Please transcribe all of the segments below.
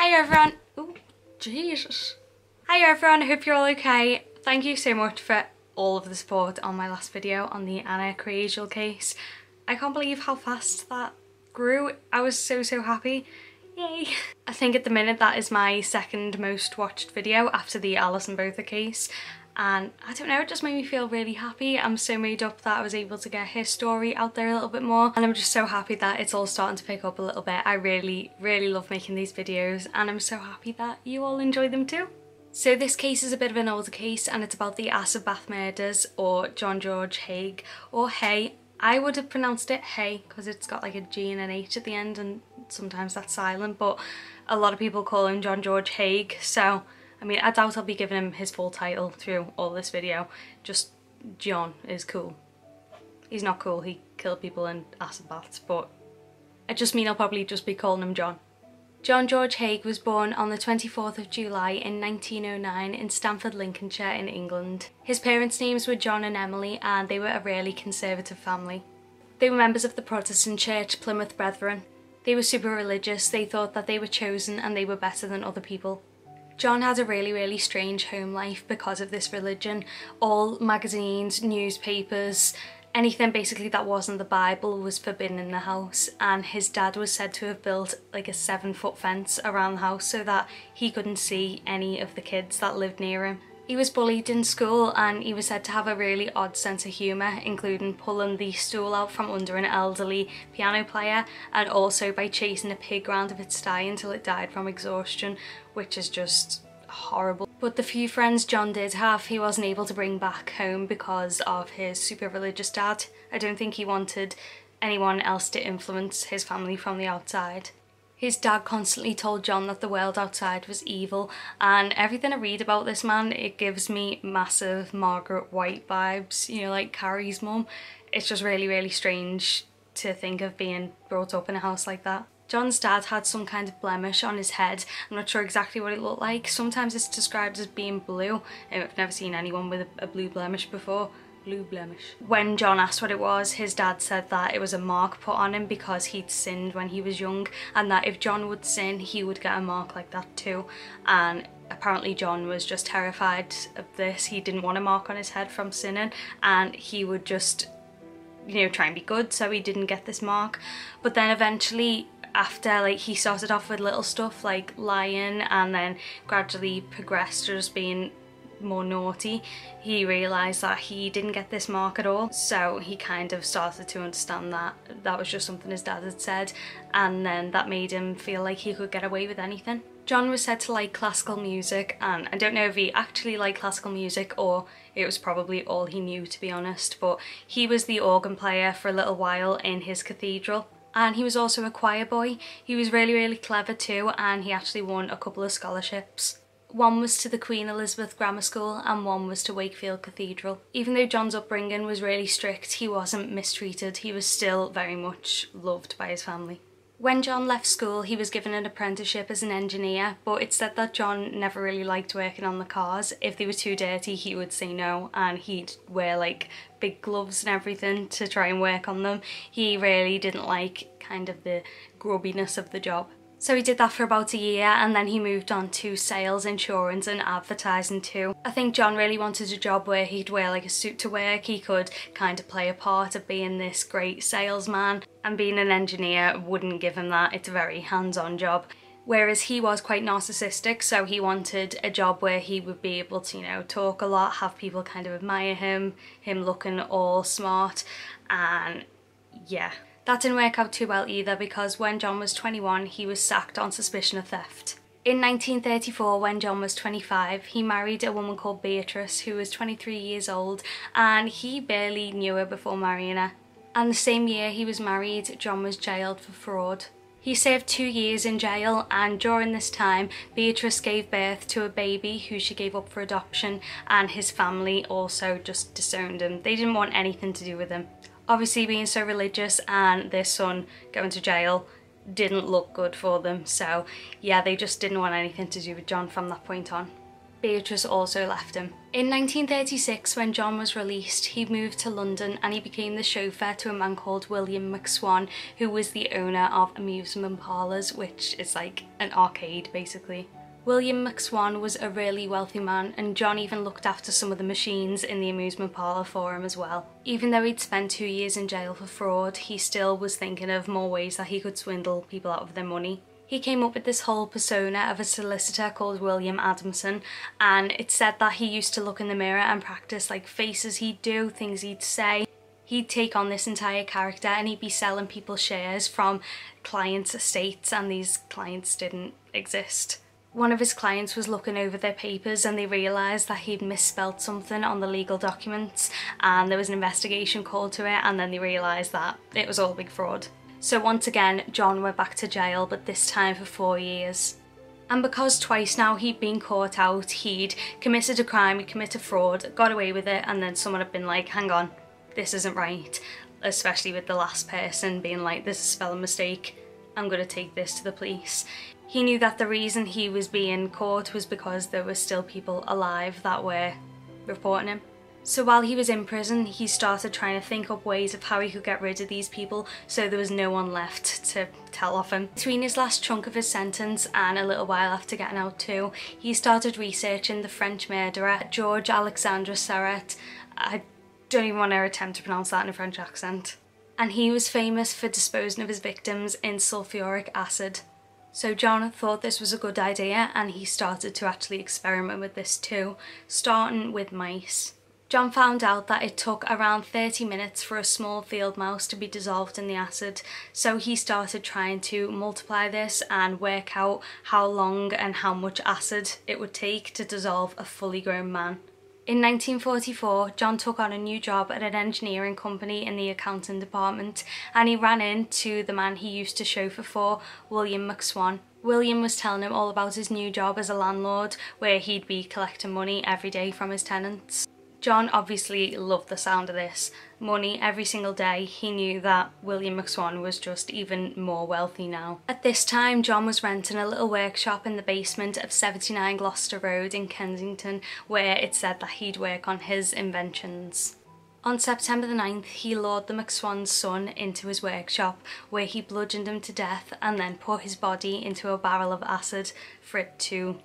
Hi everyone. Oh, Jesus. Hi everyone, I hope you're all okay. Thank you so much for all of the support on my last video on the Anna Kriegel case. I can't believe how fast that grew. I was so happy. Yay. I think at the minute that is my second most watched video after the Alison Botha case. And I don't know, it just made me feel really happy. I'm so made up that I was able to get her story out there a little bit more, and I'm just so happy that it's all starting to pick up a little bit. I really love making these videos, and I'm so happy that you all enjoy them too. So this case is a bit of an older case, and it's about the Acid Bath murders, or John George Haigh, or Hay. I would have pronounced it Hay because it's got like a G and an H at the end, and sometimes that's silent, but a lot of people call him John George Haigh, so I mean, I doubt I'll be giving him his full title through all this video. Just John is cool. He's not cool, he killed people in acid baths, but I just mean I'll probably just be calling him John. John George Haigh was born on the 24th of July in 1909 in Stamford, Lincolnshire in England. His parents' names were John and Emily, and they were a really conservative family. They were members of the Protestant Church Plymouth Brethren. They were super religious, they thought that they were chosen and they were better than other people. John had a really strange home life because of this religion. All magazines, newspapers, anything basically that wasn't the Bible was forbidden in the house, and his dad was said to have built like a 7-foot fence around the house so that he couldn't see any of the kids that lived near him. He was bullied in school, and he was said to have a really odd sense of humour, including pulling the stool out from under an elderly piano player, and also by chasing a pig round of its sty until it died from exhaustion, which is just horrible. But the few friends John did have, he wasn't able to bring back home because of his super religious dad. I don't think he wanted anyone else to influence his family from the outside. His dad constantly told John that the world outside was evil, and everything I read about this man, it gives me massive Margaret White vibes, you know, like Carrie's mum. It's just really strange to think of being brought up in a house like that. John's dad had some kind of blemish on his head. I'm not sure exactly what it looked like. Sometimes it's described as being blue. I've never seen anyone with a blue blemish before. Blue blemish. When John asked what it was, his dad said that it was a mark put on him because he'd sinned when he was young, and that if John would sin, he would get a mark like that too. And apparently John was just terrified of this. He didn't want a mark on his head from sinning, and he would just, you know, try and be good so he didn't get this mark. But then eventually, after like he started off with little stuff like lying, and then gradually progressed to just being more naughty, he realised that he didn't get this mark at all, so he kind of started to understand that that was just something his dad had said, and then that made him feel like he could get away with anything. John was said to like classical music, and I don't know if he actually liked classical music or it was probably all he knew, to be honest, but he was the organ player for a little while in his cathedral. And he was also a choir boy. He was really clever too, and he actually won a couple of scholarships. One was to the Queen Elizabeth Grammar School and one was to Wakefield Cathedral. Even though John's upbringing was really strict, he wasn't mistreated. He was still very much loved by his family. When John left school, he was given an apprenticeship as an engineer, but it's said that John never really liked working on the cars. If they were too dirty, he would say no, and he'd wear like big gloves and everything to try and work on them. He really didn't like kind of the grubbiness of the job. So he did that for about a year, and then he moved on to sales, insurance and advertising too. I think John really wanted a job where he'd wear like a suit to work. He could kind of play a part of being this great salesman, and being an engineer wouldn't give him that. It's a very hands-on job. Whereas he was quite narcissistic, so he wanted a job where he would be able to, you know, talk a lot, have people kind of admire him looking all smart, and yeah. That didn't work out too well either, because when John was 21, he was sacked on suspicion of theft. In 1934, when John was 25, he married a woman called Beatrice, who was 23 years old, and he barely knew her before marrying her. And the same year he was married, John was jailed for fraud. He served 2 years in jail, and during this time, Beatrice gave birth to a baby who she gave up for adoption, and his family also just disowned him. They didn't want anything to do with him. Obviously, being so religious and their son going to jail didn't look good for them, so yeah, they just didn't want anything to do with John from that point on. Beatrice also left him. In 1936, when John was released, he moved to London and he became the chauffeur to a man called William McSwan, who was the owner of amusement parlours, which is like an arcade basically. William McSwan was a really wealthy man, and John even looked after some of the machines in the amusement parlour for him as well. Even though he'd spent 2 years in jail for fraud, he still was thinking of more ways that he could swindle people out of their money. He came up with this whole persona of a solicitor called William Adamson, and it's said that he used to look in the mirror and practice like faces he'd do, things he'd say. He'd take on this entire character and he'd be selling people shares from clients' estates, and these clients didn't exist. One of his clients was looking over their papers and they realised that he'd misspelt something on the legal documents, and there was an investigation called to it, and then they realised that it was all a big fraud. So once again, John went back to jail, but this time for 4 years. And because twice now he'd been caught out, he'd committed a crime, he'd committed fraud, got away with it, and then someone had been like, hang on, this isn't right. Especially with the last person being like, this is a spelling mistake, I'm going to take this to the police. He knew that the reason he was being caught was because there were still people alive that were reporting him. So while he was in prison, he started trying to think up ways of how he could get rid of these people so there was no one left to tell off him. Between his last chunk of his sentence and a little while after getting out too, he started researching the French murderer Georges Alexandre Seurat. I don't even want to attempt to pronounce that in a French accent. And he was famous for disposing of his victims in sulfuric acid. So John thought this was a good idea, and he started to actually experiment with this too, starting with mice. John found out that it took around 30 minutes for a small field mouse to be dissolved in the acid, so he started trying to multiply this and work out how long and how much acid it would take to dissolve a fully grown man. In 1944, John took on a new job at an engineering company in the accounting department, and he ran into the man he used to chauffeur for, William McSwan. William was telling him all about his new job as a landlord, where he'd be collecting money every day from his tenants. John obviously loved the sound of this. Money every single day. He knew that William McSwan was just even more wealthy now. At this time, John was renting a little workshop in the basement of 79 Gloucester Road in Kensington, where it said that he'd work on his inventions. On September the 9th, he lured the McSwan's son into his workshop, where he bludgeoned him to death and then put his body into a barrel of acid for it to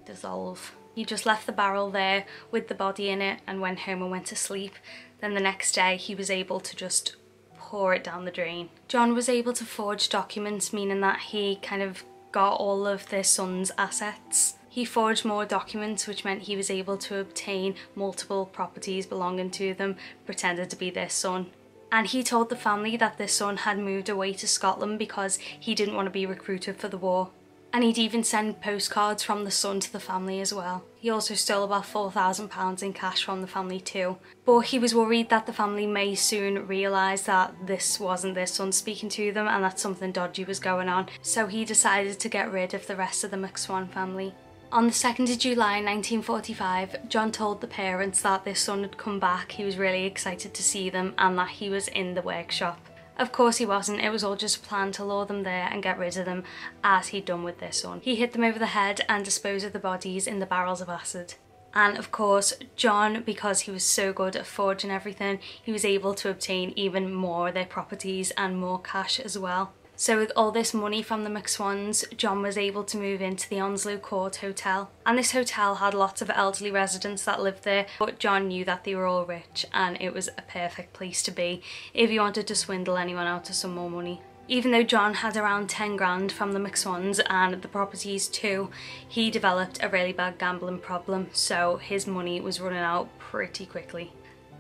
dissolve. He just left the barrel there with the body in it and went home and went to sleep. Then the next day he was able to just pour it down the drain. John was able to forge documents, meaning that he kind of got all of their son's assets. He forged more documents, which meant he was able to obtain multiple properties belonging to them, pretended to be their son. And he told the family that their son had moved away to Scotland because he didn't want to be recruited for the war. And he'd even send postcards from the son to the family as well. He also stole about £4,000 in cash from the family too. But he was worried that the family may soon realise that this wasn't their son speaking to them and that something dodgy was going on. So he decided to get rid of the rest of the McSwan family. On the 2nd of July 1945, John told the parents that their son had come back. He was really excited to see them and that he was in the workshop. Of course he wasn't, it was all just a plan to lure them there and get rid of them, as he'd done with their son. He hit them over the head and disposed of the bodies in the barrels of acid. And of course, John, because he was so good at forging everything, he was able to obtain even more of their properties and more cash as well. So with all this money from the McSwans, John was able to move into the Onslow Court Hotel. And this hotel had lots of elderly residents that lived there, but John knew that they were all rich and it was a perfect place to be if he wanted to swindle anyone out of some more money. Even though John had around 10 grand from the McSwans and the properties too, he developed a really bad gambling problem, so his money was running out pretty quickly.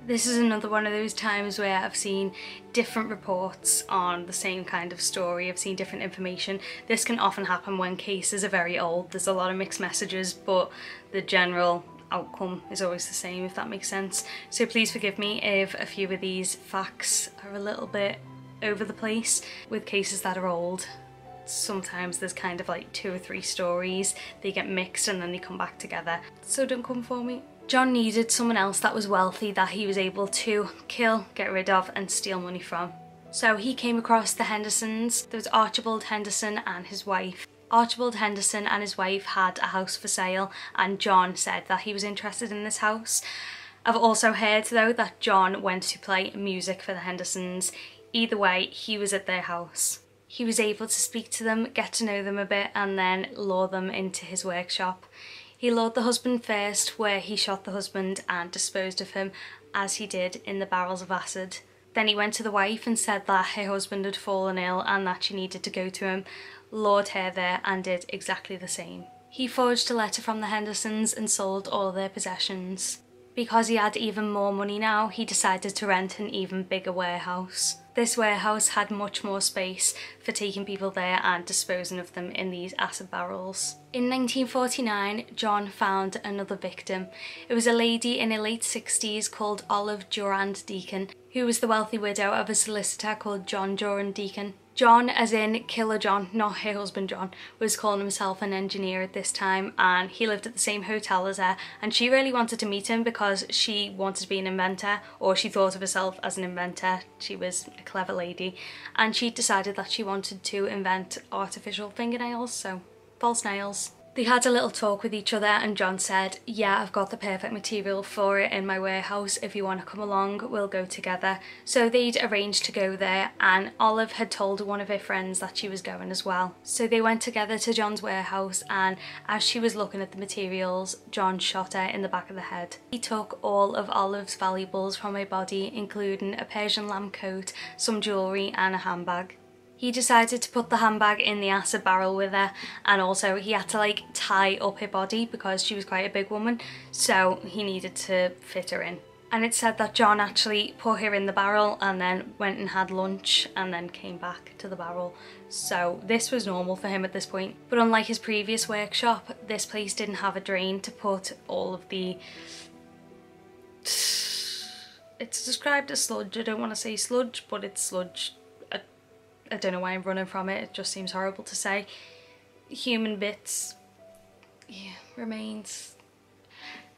This is another one of those times where I've seen different reports on the same kind of story. I've seen different information. This can often happen when cases are very old. There's a lot of mixed messages, but the general outcome is always the same, if that makes sense. So please forgive me if a few of these facts are a little bit over the place with cases that are old. Sometimes there's kind of like 2 or 3 stories, they get mixed and then they come back together. So don't come for me. John needed someone else that was wealthy that he was able to kill, get rid of and steal money from. So he came across the Hendersons. There was Archibald Henderson and his wife. Archibald Henderson and his wife had a house for sale, and John said that he was interested in this house. I've also heard though that John went to play music for the Hendersons. Either way, he was at their house. He was able to speak to them, get to know them a bit, and then lure them into his workshop. He lured the husband first, where he shot the husband and disposed of him, as he did in the barrels of acid. Then he went to the wife and said that her husband had fallen ill and that she needed to go to him, lured her there and did exactly the same. He forged a letter from the Hendersons and sold all their possessions. Because he had even more money now, he decided to rent an even bigger warehouse. This warehouse had much more space for taking people there and disposing of them in these acid barrels. In 1949, John found another victim. It was a lady in her late 60s called Olive Durand Deacon, who was the wealthy widow of a solicitor called John Durand Deacon. John, as in Killer John, not her husband John, was calling himself an engineer at this time, and he lived at the same hotel as her, and she really wanted to meet him because she wanted to be an inventor, or she thought of herself as an inventor. She was a clever lady, and she decided that she wanted to invent artificial fingernails, so false nails. They had a little talk with each other, and John said, "Yeah, I've got the perfect material for it in my warehouse. If you want to come along, we'll go together." So they'd arranged to go there, and Olive had told one of her friends that she was going as well. So they went together to John's warehouse, and as she was looking at the materials, John shot her in the back of the head. He took all of Olive's valuables from her body, including a Persian lamb coat, some jewellery and a handbag. He decided to put the handbag in the acid barrel with her, and also he had to tie up her body because she was quite a big woman, so he needed to fit her in. And it's said that John actually put her in the barrel and then went and had lunch and then came back to the barrel. So this was normal for him at this point. But unlike his previous workshop, this place didn't have a drain to put all of the... It's described as sludge. I don't want to say sludge, but it's sludge. I don't know why I'm running from it, it just seems horrible to say. Human bits, yeah, remains.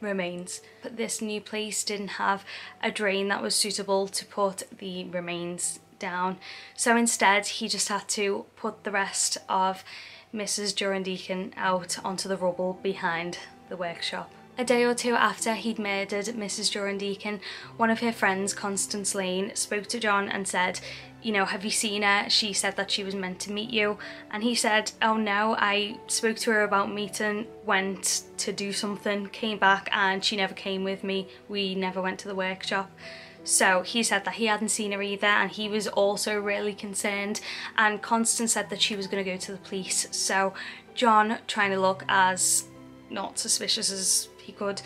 But this new place didn't have a drain that was suitable to put the remains down. So instead he just had to put the rest of Mrs. Durand Deacon out onto the rubble behind the workshop. A day or two after he'd murdered Mrs. Durand Deacon, one of her friends, Constance Lane, spoke to John and said, "You know, have you seen her? She said that she was meant to meet you." And he said, "Oh no, I spoke to her about meeting, went to do something, came back and she never came with me. We never went to the workshop." So he said that he hadn't seen her either, and he was also really concerned, and Constance said that she was going to go to the police. So John, trying to look as not suspicious as he could,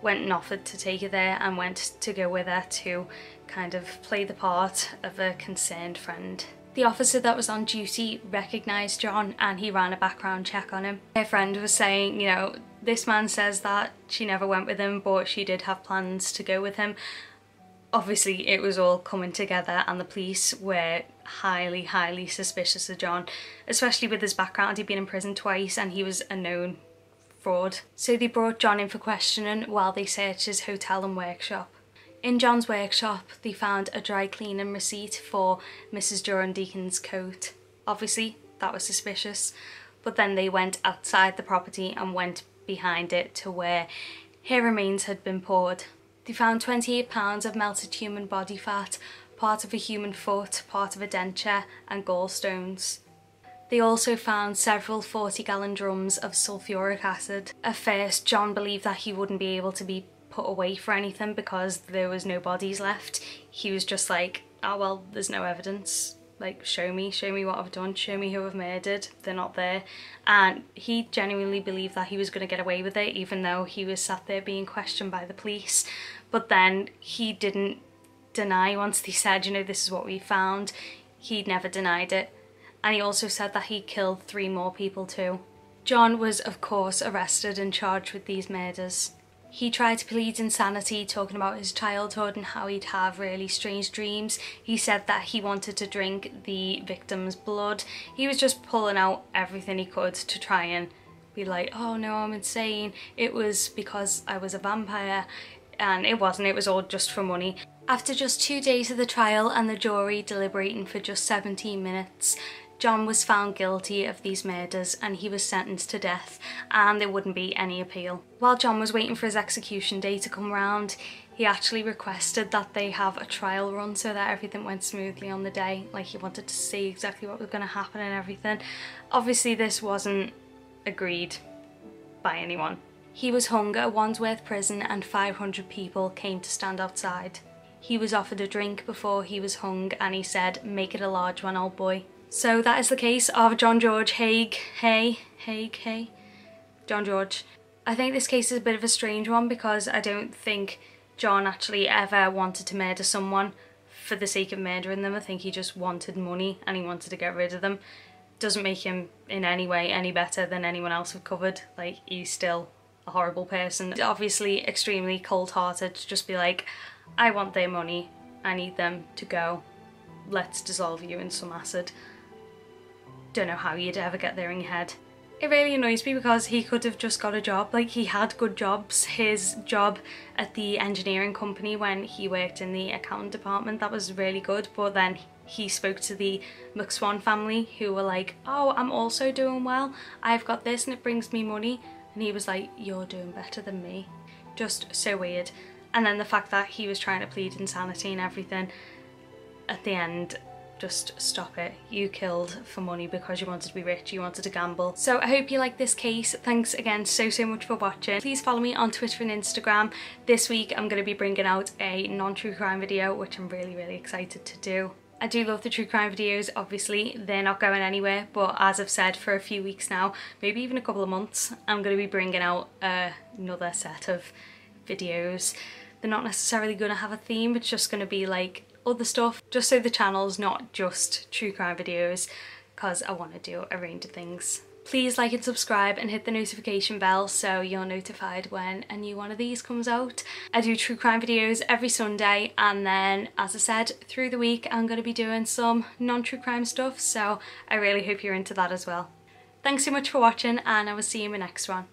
went and offered to take her there and went to go with her to kind of play the part of a concerned friend. The officer that was on duty recognised John and he ran a background check on him. Her friend was saying, you know, this man says that she never went with him, but she did have plans to go with him. Obviously it was all coming together, and the police were highly suspicious of John, especially with his background. He'd been in prison twice and he was a known fraud. So they brought John in for questioning while they searched his hotel and workshop. In John's workshop they found a dry cleaning receipt for Mrs. Durand Deacon's coat. Obviously that was suspicious, but then they went outside the property and went behind it to where her remains had been poured. They found 28 pounds of melted human body fat, part of a human foot, part of a denture and gallstones. They also found several 40-gallon drums of sulphuric acid. At first, John believed that he wouldn't be able to be put away for anything because there was no bodies left. He was just like, oh well, there's no evidence. Like, show me what I've done, show me who I've murdered, they're not there. And he genuinely believed that he was going to get away with it, even though he was sat there being questioned by the police. But then he didn't deny once they said, you know, this is what we found. He never denied it. And he also said that he killed 3 more people too. John was of course arrested and charged with these murders. He tried to plead insanity, talking about his childhood and how he'd have really strange dreams. He said that he wanted to drink the victim's blood. He was just pulling out everything he could to try and be like, oh no, I'm insane. It was because I was a vampire. And it wasn't, it was all just for money. After just 2 days of the trial and the jury deliberating for just 17 minutes, John was found guilty of these murders and he was sentenced to death, and there wouldn't be any appeal. While John was waiting for his execution day to come around, he actually requested that they have a trial run so that everything went smoothly on the day. Like, he wanted to see exactly what was going to happen and everything. Obviously this wasn't agreed by anyone. He was hung at Wandsworth Prison and 500 people came to stand outside. He was offered a drink before he was hung and he said, "Make it a large one, old boy." So that is the case of John George Haigh. John George. I think this case is a bit of a strange one because I don't think John actually ever wanted to murder someone for the sake of murdering them. I think he just wanted money and he wanted to get rid of them. Doesn't make him in any way any better than anyone else we've covered. Like, he's still a horrible person. Obviously extremely cold-hearted to just be like, I want their money, I need them to go, let's dissolve you in some acid. Don't know how you'd ever get there in your head. It really annoys me because he could have just got a job. Like, he had good jobs. His job at the engineering company when he worked in the accounting department, that was really good, but then he spoke to the McSwan family who were like, oh, I'm also doing well, I've got this and it brings me money, and he was like, you're doing better than me. Just so weird. And then the fact that he was trying to plead insanity and everything, at the end, just stop it. You killed for money because you wanted to be rich, you wanted to gamble. So I hope you like this case. Thanks again so much for watching. Please follow me on Twitter and Instagram. This week I'm going to be bringing out a non-true crime video, which I'm really excited to do. I do love the true crime videos, obviously, they're not going anywhere, but as I've said for a few weeks now, maybe even a couple of months, I'm going to be bringing out another set of videos. They're not necessarily going to have a theme, it's just going to be like other stuff, just so the channel's not just true crime videos, because I want to do a range of things. Please like and subscribe and hit the notification bell so you're notified when a new one of these comes out. I do true crime videos every Sunday, and then, as I said, through the week I'm going to be doing some non-true crime stuff, so I really hope you're into that as well. Thanks so much for watching, and I will see you in my next one.